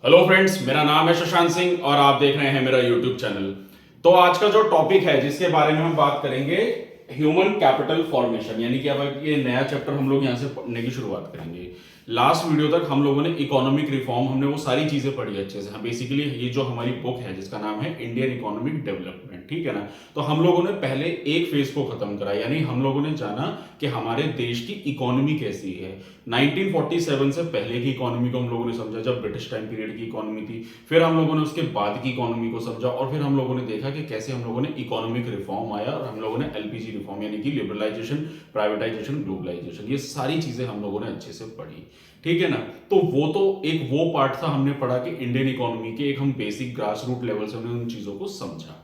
Hello friends, मेरा नाम है शशांक सिंह और आप देख रहे हैं मेरा यूट्यूब चैनल। तो आज का जो टॉपिक है जिसके बारे में हम बात करेंगे, ह्यूमन कैपिटल फॉर्मेशन, यानी कि अब ये नया चैप्टर हम लोग यहाँ से पढ़ने की शुरुआत करेंगे। लास्ट वीडियो तक हम लोगों ने इकोनॉमिक रिफॉर्म, हमने वो सारी चीजें पढ़ी अच्छे से। बेसिकली ये जो हमारी बुक है जिसका नाम है इंडियन इकोनॉमिक डेवलपमेंट, ठीक है ना। तो हम लोगों ने पहले एक फेज को खत्म करा, यानी हम लोगों ने जाना कि हमारे देश की इकोनॉमी कैसी है। 1947 से पहले की इकोनॉमी को हम लोगों ने समझा, जब ब्रिटिश टाइम पीरियड की इकोनॉमी थी। फिर हम लोगों ने उसके बाद की इकोनॉमी को समझा और फिर हम लोगों ने देखा कि कैसे हम लोगों ने इकोनॉमिक रिफॉर्म आया और हम लोगों ने एलपीजी रिफॉर्म, यानी कि लिबरलाइजेशन, प्राइवेटाइजेशन, ग्लोबलाइजेशन, ये सारी चीजें हम लोगों ने अच्छे से पढ़ी, ठीक है ना। तो वो पार्ट था, हमने पढ़ा कि इंडियन इकोनॉमी के एक हम बेसिक ग्रास रूट लेवल से हमने उन चीजों को समझा।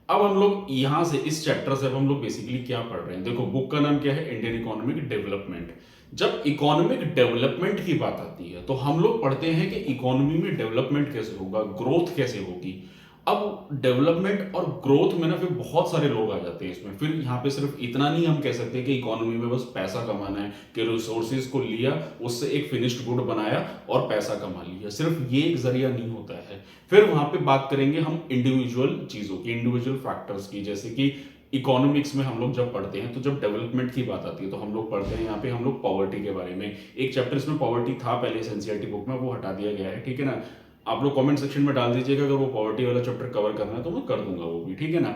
अब हम लोग यहां से इस चैप्टर से अब हम लोग बेसिकली क्या पढ़ रहे हैं, देखो बुक का नाम क्या है, इंडियन इकोनॉमिक डेवलपमेंट। जब इकोनॉमिक डेवलपमेंट की बात आती है तो हम लोग पढ़ते हैं कि इकोनॉमी में डेवलपमेंट कैसे होगा, ग्रोथ कैसे होगी। अब डेवलपमेंट और ग्रोथ में ना फिर बहुत सारे लोग आ जाते हैं इसमें। फिर यहाँ पे सिर्फ इतना नहीं हम कह सकते कि इकोनॉमी में बस पैसा कमाना है, कि रिसोर्सेज को लिया, उससे एक फिनिश्ड गुड बनाया और पैसा कमा लिया, सिर्फ ये एक जरिया नहीं होता है। फिर वहां पे बात करेंगे हम इंडिविजुअल चीजों की, इंडिविजुअल फैक्टर्स की, जैसे कि इकोनॉमिक्स में हम लोग जब पढ़ते हैं तो जब डेवलपमेंट की बात आती है तो हम लोग पढ़ते हैं यहाँ पे हम लोग पॉवर्टी के बारे में। एक चैप्टर इसमें पॉवर्टी था पहले एनसीईआरटी बुक में, वो हटा दिया गया है, ठीक है ना। आप लोग कमेंट सेक्शन में डाल दीजिएगा अगर वो पॉवर्टी वाला चैप्टर कवर करना है तो मैं कर दूंगा वो भी, ठीक है ना।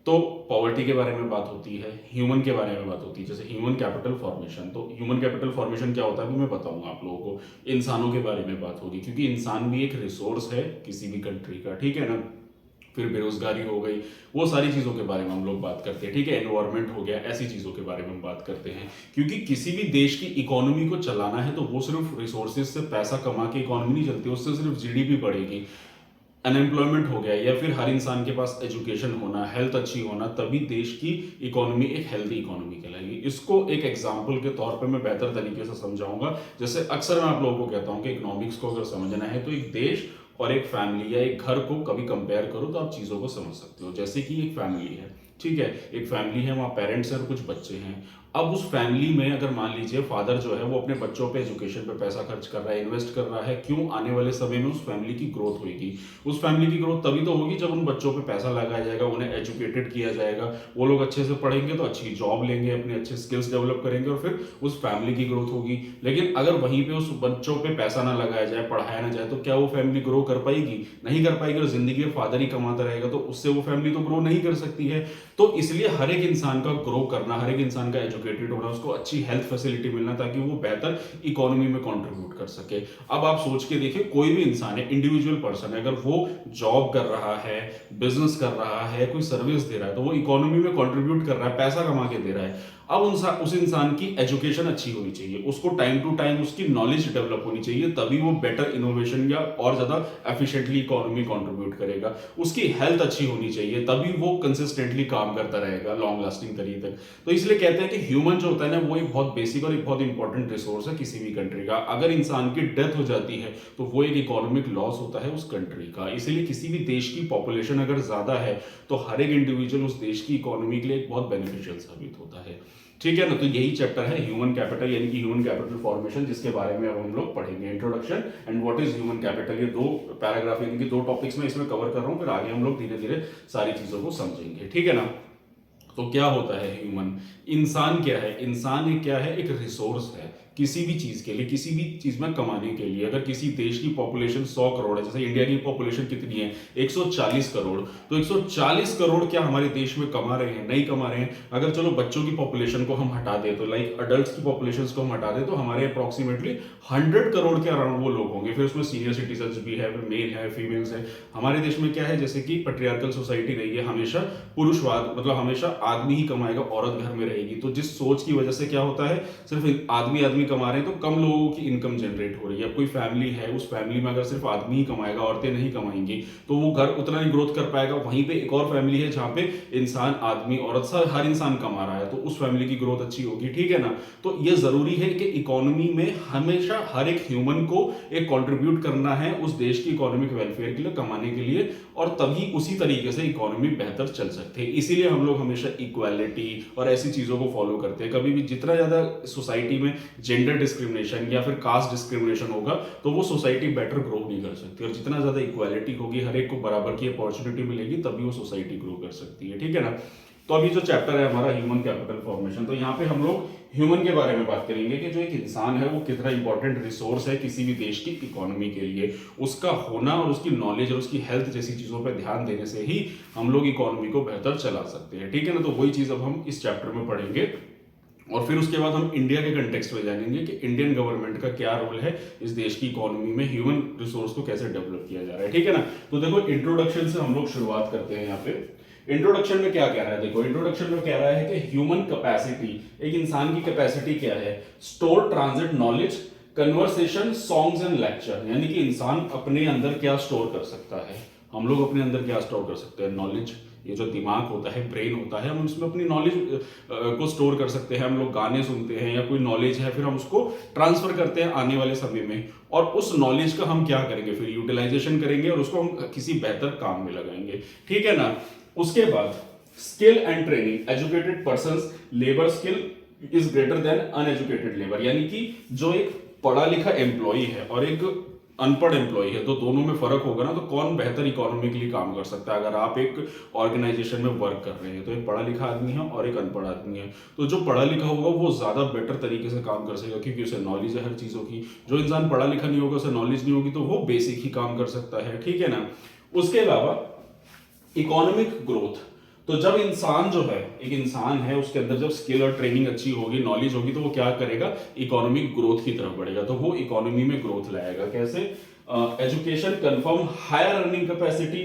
तो पॉवर्टी के बारे में बात होती है, ह्यूमन के बारे में बात होती है, जैसे ह्यूमन कैपिटल फॉर्मेशन। तो ह्यूमन कैपिटल फॉर्मेशन क्या होता है वो मैं बताऊंगा आप लोगों को। इंसानों के बारे में बात होगी, क्योंकि इंसान भी एक रिसोर्स है किसी भी कंट्री का, ठीक है ना। फिर बेरोजगारी हो गई, वो सारी चीज़ों के बारे में हम लोग बात करते हैं, ठीक है। एनवायरमेंट हो गया, ऐसी चीज़ों के बारे में हम बात करते हैं। क्योंकि किसी भी देश की इकोनॉमी को चलाना है तो वो सिर्फ रिसोर्सेज से पैसा कमा के इकोनॉमी नहीं चलती, उससे सिर्फ जीडीपी बढ़ेगी। अनएम्प्लॉयमेंट हो गया, या फिर हर इंसान के पास एजुकेशन होना, हेल्थ अच्छी होना, तभी देश की इकोनॉमी एक हेल्दी इकोनॉमी कहलाएगी। इसको एक एग्जांपल के तौर पे मैं बेहतर तरीके से समझाऊंगा। जैसे अक्सर मैं आप लोगों को कहता हूं कि इकोनॉमिक्स को अगर समझना है तो एक देश और एक फैमिली या एक घर को कभी कंपेयर करो तो आप चीज़ों को समझ सकते हो। जैसे कि एक फैमिली है, ठीक है, एक फैमिली है, वहाँ पेरेंट्स हैं और कुछ बच्चे हैं। अब उस फैमिली में अगर मान लीजिए फादर जो है वो अपने बच्चों पे एजुकेशन पे पैसा खर्च कर रहा है, इन्वेस्ट कर रहा है, क्यों? आने वाले समय में उस फैमिली की ग्रोथ होगी। उस फैमिली की ग्रोथ तभी तो होगी जब उन बच्चों पे पैसा लगाया जाएगा, उन्हें एजुकेटेड किया जाएगा, वो लोग अच्छे से पढ़ेंगे तो अच्छी जॉब लेंगे, अपने अच्छे स्किल्स डेवलप करेंगे और फिर उस फैमिली की ग्रोथ होगी। लेकिन अगर वहीं पे उस बच्चों पे पैसा ना लगाया जाए, पढ़ाया ना जाए, तो क्या वो फैमिली ग्रो कर पाएगी? नहीं कर पाएगी। और जिंदगी में फादर ही कमाता रहेगा तो उससे वो फैमिली तो ग्रो नहीं कर सकती है। तो इसलिए हर एक इंसान का ग्रो करना, हर एक इंसान का एजुकेटेड होना, उसको अच्छी हेल्थ फैसिलिटी मिलना ताकि वो बेहतर इकोनॉमी में कंट्रीब्यूट कर सके। अब आप सोच के देखिए, कोई भी इंसान है, इंडिविजुअल पर्सन है, अगर वो जॉब कर रहा है, बिजनेस कर रहा है, कोई सर्विस दे रहा है, तो वो इकोनॉमी में कंट्रीब्यूट कर रहा है, पैसा कमा के दे रहा है। अब उस इंसान की एजुकेशन अच्छी होनी चाहिए, उसको टाइम टू टाइम उसकी नॉलेज डेवलप होनी चाहिए, तभी वो बेटर इनोवेशन या और ज्यादा एफिशिएंटली इकोनॉमी कंट्रीब्यूट करेगा। उसकी हेल्थ अच्छी होनी चाहिए, तभी वो कंसिस्टेंटली काम करता रहेगा लॉन्ग लास्टिंग तरीके तक। तो इसलिए कहते हैं कि ह्यूमन जो होता है ना, वो एक बहुत बेसिक और एक बहुत इंपॉर्टेंट रिसोर्स है किसी भी कंट्री का। अगर इंसान की डेथ हो जाती है तो वो एक इकोनॉमिक लॉस होता है उस कंट्री का। इसीलिए किसी भी देश की पॉपुलेशन अगर ज्यादा है तो हर एक इंडिविजुअल उस देश की इकोनॉमी के लिए एक बहुत बेनिफिशियल साबित होता है, ठीक है ना। तो यही चैप्टर है ह्यूमन कैपिटल, यानी कि ह्यूमन कैपिटल फॉर्मेशन, जिसके बारे में अब हम लोग पढ़ेंगे। Introduction and what is human capital, ये दो पैराग्राफ यानी कि दो टॉपिक्स में इसमें कवर कर रहा हूं, फिर आगे हम लोग धीरे धीरे सारी चीजों को समझेंगे, ठीक है ना। तो क्या होता है ह्यूमन? इंसान क्या है? इंसान क्या है? एक रिसोर्स है किसी भी चीज के लिए, किसी भी चीज में कमाने के लिए। अगर किसी देश की पॉपुलेशन 100 करोड़ है, जैसे इंडिया की पॉपुलेशन कितनी है, 140 करोड़, तो 140 करोड़ क्या हमारे देश में कमा रहे हैं? नहीं कमा रहे हैं। अगर चलो बच्चों की पॉपुलेशन को हम हटा दें, तो लाइक अडल्ट की पॉपुलेशन को हम हटा दें, तो हमारे अप्रोक्सीमेटली 100 करोड़ के अराउंड वो लोग होंगे। फिर उसमें सीनियर सिटीजन भी है, फिर मेल है, फीमेल्स है। हमारे देश में क्या है, जैसे कि पेट्रियार्कल सोसाइटी रही है, हमेशा पुरुषवाद, मतलब हमेशा आदमी ही कमाएगा, औरत घर में रहेगी। तो जिस सोच की वजह से क्या होता है, सिर्फ आदमी आदमी कमा रहे हैं तो कम लोगों की इनकम जनरेट हो रही है। अब कोई फैमिली है, उस फैमिली में अगर सिर्फ आदमी ही कमाएगा, औरतें नहीं कमाएंगी, तो वो घर उतना ही ग्रोथ कर पाएगा। वहीं पे एक और फैमिली है जहां पे इंसान, आदमी, औरत, हर इंसान कमा रहा है, तो उस फैमिली की ग्रोथ अच्छी होगी, ठीक है ना। तो ये जरूरी है कि इकोनॉमी में हमेशा हर एक ह्यूमन को एक कंट्रीब्यूट करना है उस देश की इकोनॉमिक वेलफेयर के लिए, कमाने के लिए, और तभी उसी तरीके से इकोनॉमी बेहतर चल सकते हैं। इसीलिए हम लोग हमेशा इक्वालिटी और ऐसी चीजों को फॉलो करते हैं। कभी भी जितना ज्यादा सोसाइटी में जेंडर डिस्क्रिमिनेशन या फिर कास्ट डिस्क्रिमिनेशन होगा तो वो सोसाइटी बेटर ग्रो नहीं कर सकती। और जितना ज्यादा इक्वालिटी होगी, हर एक को बराबर की अपॉर्चुनिटी मिलेगी, तभी वो सोसाइटी ग्रो कर सकती है। ठीक है ना। तो अभी जो चैप्टर है हमारा ह्यूमन कैपिटल फॉर्मेशन, तो यहाँ पे हम लोग ह्यूमन के बारे में बात करेंगे कि जो एक इंसान है वो कितना इंपॉर्टेंट रिसोर्स है किसी भी देश की इकोनॉमी के लिए। उसका होना और उसकी नॉलेज और उसकी हेल्थ जैसी चीजों पर ध्यान देने से ही हम लोग इकोनॉमी को बेहतर चला सकते हैं। ठीक है ना। तो वही चीज अब हम इस चैप्टर में पढ़ेंगे और फिर उसके बाद हम इंडिया के कंटेक्स्ट में जानेंगे कि इंडियन गवर्नमेंट का क्या रोल है इस देश की इकोनॉमी में, ह्यूमन रिसोर्स को कैसे डेवलप किया जा रहा है। ठीक है ना। तो देखो इंट्रोडक्शन से हम लोग शुरुआत करते हैं। यहाँ पे इंट्रोडक्शन में क्या कह रहा है, देखो इंट्रोडक्शन में कह रहा है कि ह्यूमन कैपेसिटी, एक इंसान की कैपेसिटी क्या है, store transit knowledge, conversation, songs and lecture, यानी कि इंसान अपने अंदर क्या स्टोर कर सकता है। हम लोग अपने अंदर क्या स्टोर कर सकते हैं, नॉलेज, ये जो दिमाग होता है, ब्रेन होता है, हम उसमें अपनी नॉलेज को स्टोर कर सकते हैं। हम लोग गाने सुनते हैं या कोई नॉलेज है, फिर हम उसको ट्रांसफर करते हैं आने वाले समय में, और उस नॉलेज का हम क्या करेंगे, फिर यूटिलाइजेशन करेंगे और उसको हम किसी बेहतर काम में लगाएंगे। ठीक है ना। उसके बाद skill and training, educated persons labour skill is greater than uneducated labour, यानी कि जो एक पढ़ा लिखा एम्प्लॉय है और एक अनपढ़ एम्प्लॉय है, तो दोनों में फर्क होगा ना, तो कौन बेहतर इकोनॉमी के लिए काम कर सकता है। अगर आप एक ऑर्गेनाइजेशन में वर्क कर रहे हैं तो एक पढ़ा लिखा आदमी है और एक अनपढ़ आदमी है, तो जो पढ़ा लिखा होगा वो ज्यादा बेटर तरीके से काम कर सकेगा क्योंकि उसे नॉलेज है हर चीजों की। जो इंसान पढ़ा लिखा नहीं होगा, उसे नॉलेज नहीं होगी, तो वो बेसिक ही काम कर सकता है। ठीक है ना। उसके अलावा इकोनॉमिक ग्रोथ, तो जब इंसान जो है, एक इंसान है, उसके अंदर जब स्किल और ट्रेनिंग अच्छी होगी, नॉलेज होगी, तो वो क्या करेगा, इकोनॉमिक ग्रोथ की तरफ बढ़ेगा। तो वो इकोनॉमी में ग्रोथ लाएगा कैसे, education, confirm higher earning capacity,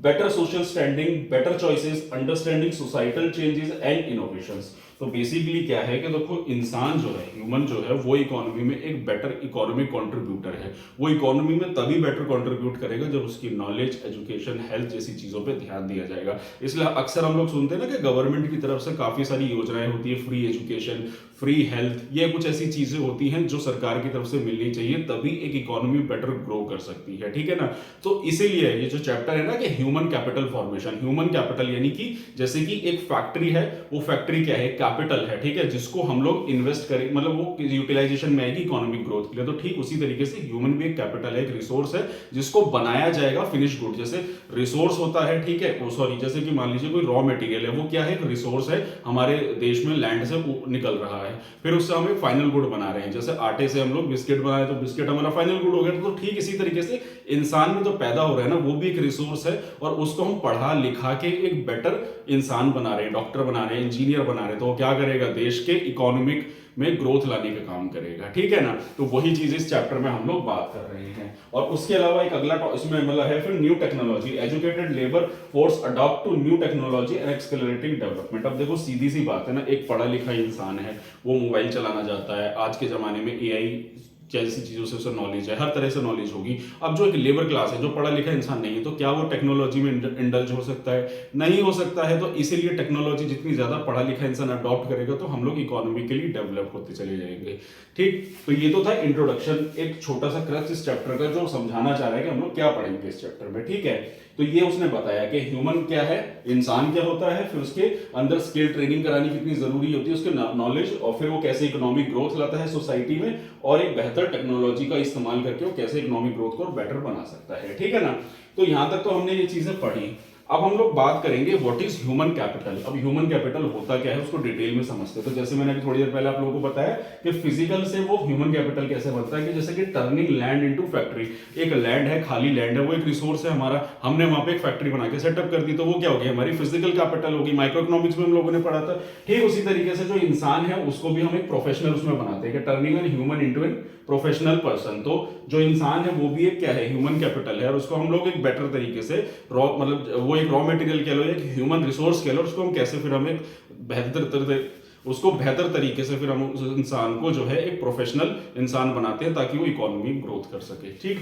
better social standing, better choices, understanding societal changes and innovations. तो बेसिकली क्या है कि देखो इंसान जो है, ह्यूमन जो है, वो इकोनॉमी में एक बेटर इकोनॉमिक कंट्रीब्यूटर है। वो इकोनॉमी में तभी बेटर कंट्रीब्यूट करेगा जब उसकी नॉलेज, एजुकेशन, हेल्थ जैसी चीजों पे ध्यान दिया जाएगा। इसलिए अक्सर हम लोग सुनते हैं ना कि गवर्नमेंट की तरफ से काफी सारी योजनाएं होती है, फ्री एजुकेशन, फ्री हेल्थ, ये कुछ ऐसी चीजें होती हैं जो सरकार की तरफ से मिलनी चाहिए, तभी एक इकोनॉमी बेटर ग्रो कर सकती है। ठीक है ना। तो इसीलिए ये जो चैप्टर है ना कि human capital formation, human capital यानी कि जैसे कि एक फैक्ट्री है, वो फैक्ट्री क्या है, कैपिटल है। ठीक है। जिसको हम लोग इन्वेस्ट करें, मतलब वो यूटिलाइजेशन में आएगी इकोनॉमिक ग्रोथ के लिए। तो ठीक उसी तरीके से ह्यूमन भी एक कैपिटल है, एक रिसोर्स है जिसको बनाया जाएगा फिनिश गुड। जैसे रिसोर्स होता है, ठीक है, सॉरी, जैसे कि मान लीजिए कोई रॉ मटेरियल है, वो क्या है, एक रिसोर्स है, हमारे देश में लैंड से निकल रहा है, फिर उससे हम एक फाइनल गुड बना रहे हैं। जैसे आटे से हम लोग बिस्किट बनाए तो बिस्किट हमारा फाइनल गुड हो गया। तो ठीक इसी तरीके से इंसान में जो पैदा हो रहा है ना, वो भी एक रिसोर्स है और उसको हम पढ़ा लिखा के एक बेटर इंसान बना रहे हैं, डॉक्टर बना रहे हैं, इंजीनियर बना रहे हैं। तो वो क्या करेगा, देश के इकोनॉमिक में ग्रोथ लाने का काम करेगा। ठीक है ना। तो वही चीज इस चैप्टर में हम लोग बात कर रहे हैं। और उसके अलावा एक अगला इसमें मतलब है फिर new technology, educated labour force adopt to new technology and accelerating development. अब देखो सीधी सी बात है ना, एक पढ़ा लिखा इंसान है, वो मोबाइल चलाना जाता है, आज के जमाने में एआई जैसी चीजों से उसे नॉलेज है, हर तरह से नॉलेज होगी। अब जो एक लेबर क्लास है, जो पढ़ा लिखा इंसान नहीं है, तो क्या वो टेक्नोलॉजी में इंडल्ज हो सकता है, नहीं हो सकता है। तो इसीलिए टेक्नोलॉजी जितनी ज्यादा पढ़ा लिखा इंसान अडॉप्ट करेगा, तो हम लोग इकोनॉमिकली डेवलप होते चले जाएंगे। ठीक। तो ये तो था इंट्रोडक्शन, एक छोटा सा क्रक्स इस चैप्टर का, जो समझाना चाह रहा है कि हम लोग क्या पढ़ेंगे इस चैप्टर में। ठीक है। तो ये उसने बताया कि ह्यूमन क्या है, इंसान क्या होता है, फिर उसके अंदर स्किल ट्रेनिंग करानी कितनी जरूरी होती है, उसके नॉलेज, और फिर वो कैसे इकोनॉमिक ग्रोथ लाता है सोसाइटी में, और एक बेहतर टेक्नोलॉजी का इस्तेमाल करके वो कैसे इकोनॉमिक ग्रोथ को बेटर बना सकता है। ठीक है ना। तो यहां तक तो हमने ये चीजें पढ़ी। अब हम लोग बात करेंगे व्हाट इज ह्यूमन कैपिटल। अब ह्यूमन कैपिटल होता क्या है, उसको डिटेल में समझते हैं। तो जैसे मैंने अभी थोड़ी देर पहले आप लोगों को बताया कि फिजिकल से वो ह्यूमन कैपिटल कैसे बनता है, कि जैसे कि टर्निंग लैंड इनटू फैक्ट्री। एक लैंड है, खाली लैंड है, वो एक रिसोर्स है हमारा, हमने वहां पे एक फैक्ट्री बना के सेटअप कर दी, तो वो क्या होगी, हमारी फिजिकल कैपिटल होगी। माइक्रो इकोनॉमिक्स में हम लोगों ने पढ़ा था। ठीक उसी तरीके से जो इंसान है उसको भी हम एक प्रोफेशनल उसमें बनाते हैं कि turning an human into an professional person. तो जो इंसान है वो भी एक क्या है, ह्यूमन कैपिटल है, और उसको हम लोग एक बेटर तरीके से रॉ, मतलब वो एक रॉ मटेरियल कह लो, एक ह्यूमन रिसोर्स कह लो, उसको हम कैसे फिर हम एक बेहतर तरीके से फिर हम उस इंसान को जो है एक प्रोफेशनल इंसान बनाते हैं ताकि वो इकोनॉमी ग्रोथ कर सके। ठीक।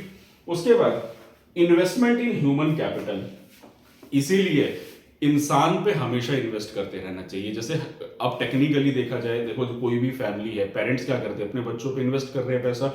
उसके बाद इन्वेस्टमेंट इन ह्यूमन कैपिटल, इसीलिए इंसान पे हमेशा इन्वेस्ट करते रहना चाहिए। जैसे अब टेक्निकली देखा जाए, देखो जो कोई भी फैमिली है, पेरेंट्स क्या करते हैं, अपने बच्चों पे इन्वेस्ट कर रहे हैं पैसा,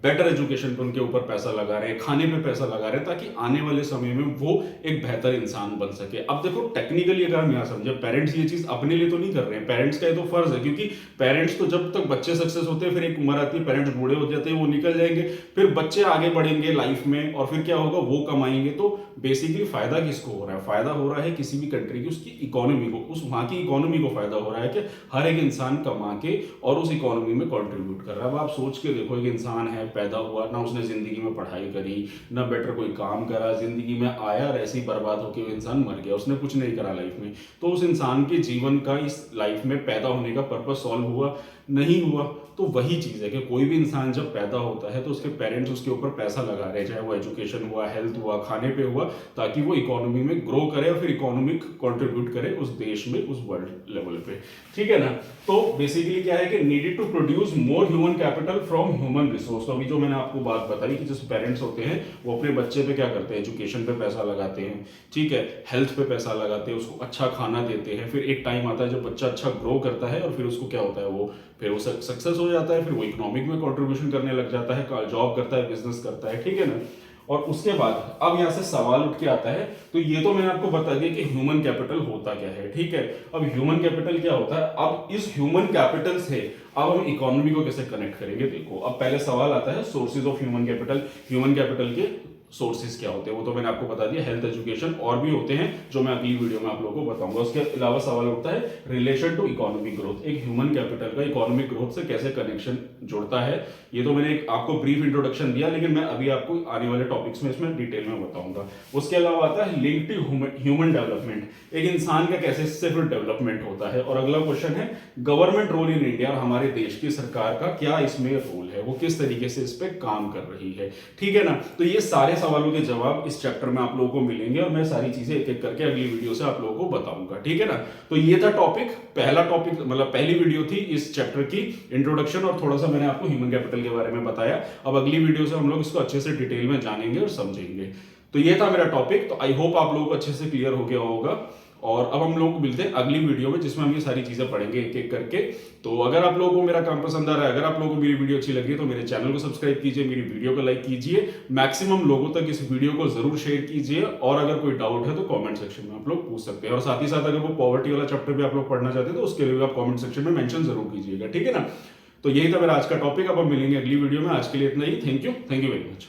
बेटर एजुकेशन पे उनके ऊपर पैसा लगा रहे हैं, खाने पे पैसा लगा रहे हैं, ताकि आने वाले समय में वो एक बेहतर इंसान बन सके। अब देखो टेक्निकली अगर हम यहाँ समझे, पेरेंट्स ये चीज अपने लिए तो नहीं कर रहे हैं, पेरेंट्स का ये तो फर्ज है, क्योंकि पेरेंट्स तो जब तक बच्चे सक्सेस होते हैं, फिर एक उम्र आती है, पेरेंट्स बूढ़े हो जाते हैं, वो निकल जाएंगे, फिर बच्चे आगे बढ़ेंगे लाइफ में, और फिर क्या होगा, वो कमाएंगे। तो बेसिकली फायदा किसको हो रहा है? फायदा हो रहा है किसी भी कंट्री की, उसकी इकोनॉमी को, उस वहां की इकोनॉमी को फायदा हो रहा है कि हर एक इंसान कमा के और उस इकोनॉमी में कंट्रीब्यूट कर रहा है। अब आप सोच के देखो, एक इंसान है, पैदा हुआ ना, उसने जिंदगी में पढ़ाई करी, ना बेटर कोई काम करा, जिंदगी में आया और ऐसे ही बर्बाद होकर वो इंसान मर गया, उसने कुछ नहीं करा लाइफ में। तो उस इंसान के जीवन का, इस लाइफ में पैदा होने का पर्पस सॉल्व हुआ? नहीं हुआ। तो वही चीज है कि कोई भी इंसान जब पैदा होता है तो उसके पेरेंट्स उसके ऊपर पैसा लगा रहे हैं, चाहे वो एजुकेशन हुआ, हेल्थ हुआ, खाने पे हुआ, ताकि वो इकोनॉमी में ग्रो करे और फिर इकोनॉमिक कंट्रीब्यूट करे उस देश में, उस वर्ल्ड लेवल पे। ठीक है ना? तो बेसिकली क्या है कि needed to produce more human capital from human resource. तो अभी जो मैंने आपको बात बताई कि जैसे पेरेंट्स होते हैं वो अपने बच्चे पे क्या करते हैं, एजुकेशन पे पैसा लगाते हैं, ठीक है, हेल्थ पे पैसा लगाते हैं, उसको अच्छा खाना देते हैं, फिर एक टाइम आता है जब बच्चा अच्छा ग्रो करता है और फिर उसको क्या होता है, वो फिर वो सक्सेस हो जाता है, फिर वो इकोनॉमिक में कंट्रीब्यूशन करने लग जाता है, जॉब करता है, बिजनेस करता है। ठीक है ना? और उसके बाद अब यहाँ से सवाल उठ के आता है, तो ये तो मैंने आपको बता दिया कि ह्यूमन कैपिटल होता क्या है। ठीक है, अब ह्यूमन कैपिटल क्या होता है? अब इस ह्यूमन कैपिटल से अब हम इकोनॉमी को कैसे कनेक्ट करेंगे? देखो, अब पहले सवाल आता है sources of human capital. Human capital के सोर्सेज क्या होते हैं वो तो मैंने आपको बता दिया, हेल्थ, एजुकेशन, और भी होते हैं जो मैं अगली वीडियो में आप लोगों को बताऊंगा। उसके अलावा सवाल उठता है रिलेशन टू इकोनॉमिक ग्रोथ, एक ह्यूमन कैपिटल का इकोनॉमिक ग्रोथ से कैसे कनेक्शन जुड़ता है। ये तो मैंने आपको ब्रीफ इंट्रोडक्शन दिया, लेकिन मैं अभी आपको आने वाले टॉपिक्स में इसमें डिटेल में बताऊंगा। उसके अलावा आता है लिंक टू ह्यूमन डेवलपमेंट, एक इंसान का कैसे इससे फिर डेवलपमेंट होता है। और अगला क्वेश्चन है गवर्नमेंट रोल इन इंडिया, और हमारे देश की सरकार का क्या इसमें रोल है, वो किस तरीके से इस पे काम कर रही है। ठीक है ना? तो ये सारे सवालों के जवाब इस चैप्टर में आप लोगों को मिलेंगे, और मैं सारी चीजें एक एक करके अगली वीडियो से आप लोगों को बताऊंगा। ठीक है ना? तो ये था टॉपिक, पहला टॉपिक, मतलब पहली वीडियो थी इस चैप्टर की इंट्रोडक्शन, और थोड़ा सा मैंने आपको ह्यूमन कैपिटल के बारे में बताया। अब अगली वीडियो से हम लोग इसको अच्छे से डिटेल में जानेंगे और समझेंगे। तो ये था मेरा टॉपिक। तो आई होप आप लोगों को अच्छे से क्लियर हो गया होगा। और अब हम लोग मिलते हैं अगली वीडियो में, जिसमें हम ये सारी चीजें पढ़ेंगे एक एक करके। तो अगर आप लोगों को मेरा काम पसंद आ रहा है, अगर आप लोगों को मेरी वीडियो अच्छी लगी है, तो मेरे चैनल को सब्सक्राइब कीजिए, मेरी वीडियो को लाइक कीजिए, मैक्सिमम लोगों तक इस वीडियो को जरूर शेयर कीजिए, और अगर कोई डाउट है तो कमेंट सेक्शन में आप लोग पूछ सकते हैं। और साथ ही साथ अगर वो पॉवर्टी वाला चैप्टर भी आप लोग पढ़ना चाहते हैं तो उसके लिए भी आप कमेंट सेक्शन में मेंशन जरूर कीजिएगा। ठीक है ना? तो यही था मेरा आज का टॉपिक। अब हम मिलेंगे अगली वीडियो में। आज के लिए इतना ही। Thank you very much.